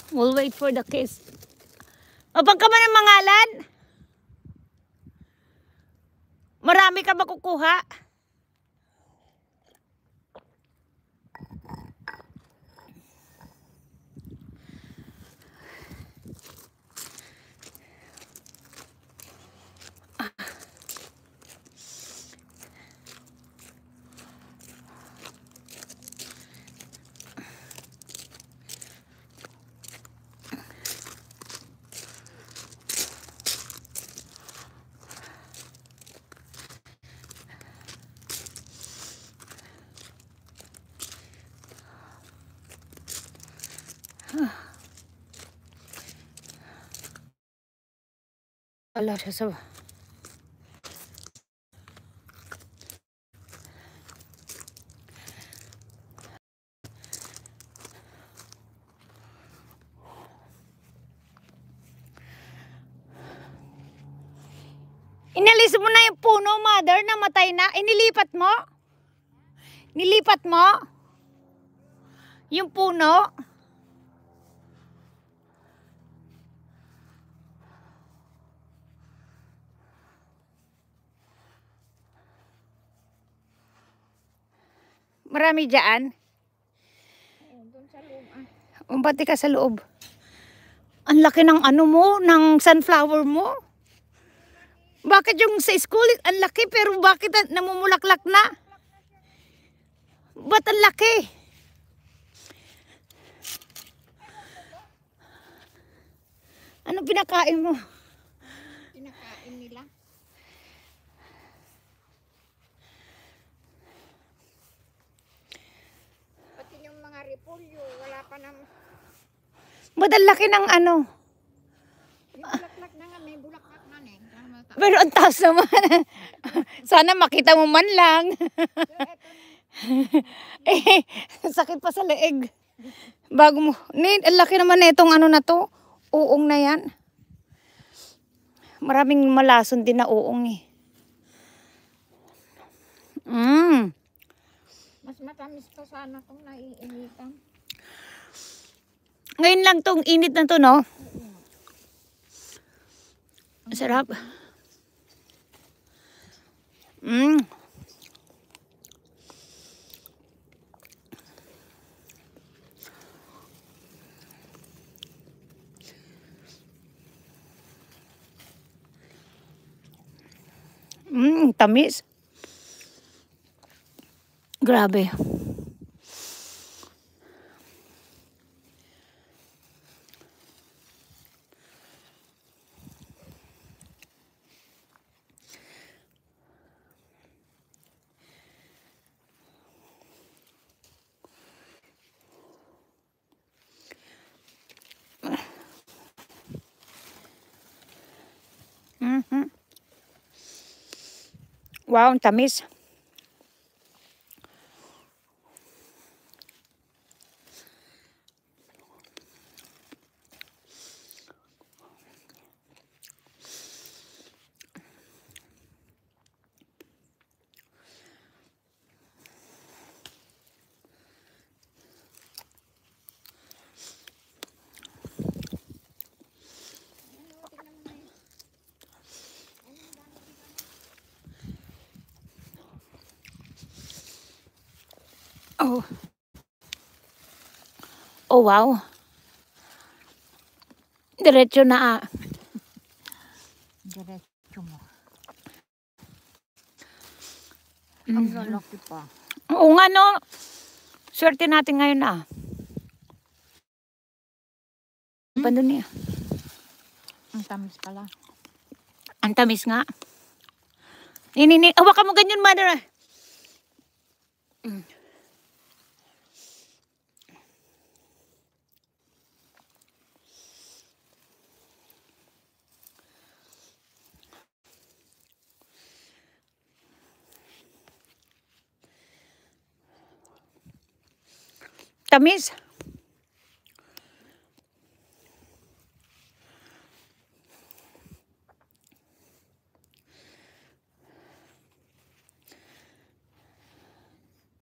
We'll wait for the kiss. Abang ka man ang mangalan? Marami ka makukuha? Wala siya sa... Inalis mo na yung puno, mother, namatay na. Inilipat mo? Nilipat mo? Yung puno? Marami dyan? Doon sa loob ah. Umpati ka sa loob. Ang laki ng ano mo, ng sunflower mo. Bakit yung sa school, ang laki, pero bakit namumulaklak na? Ba't ang laki? Ano pinakain mo? Pinakain nila. Pati yung mga repolyo, wala pa naman. Ba't ang laki ng ano? May bulaklak na nga, may bulaklak na eh. Pero ang taas naman. Sana makita mo man lang. Eh, sakit pa sa leeg. Bago mo. Ang laki naman na itong ano na to. Uong na yan. Maraming malason din na uong eh. Mas matamis pa sana kung naiinitan. Ngayon lang tong init na to, no? Sarap. Tamis. Grabe. Wow, ang tamis. Oh. Oh, wow. Diretso na. Diretso mo. Ang lalaki pa. Oo nga, no. Swerte natin ngayon ah. Pando niya. Ang tamis pala. Ang tamis nga. Hawakan mo ganyan, mother. Tamis.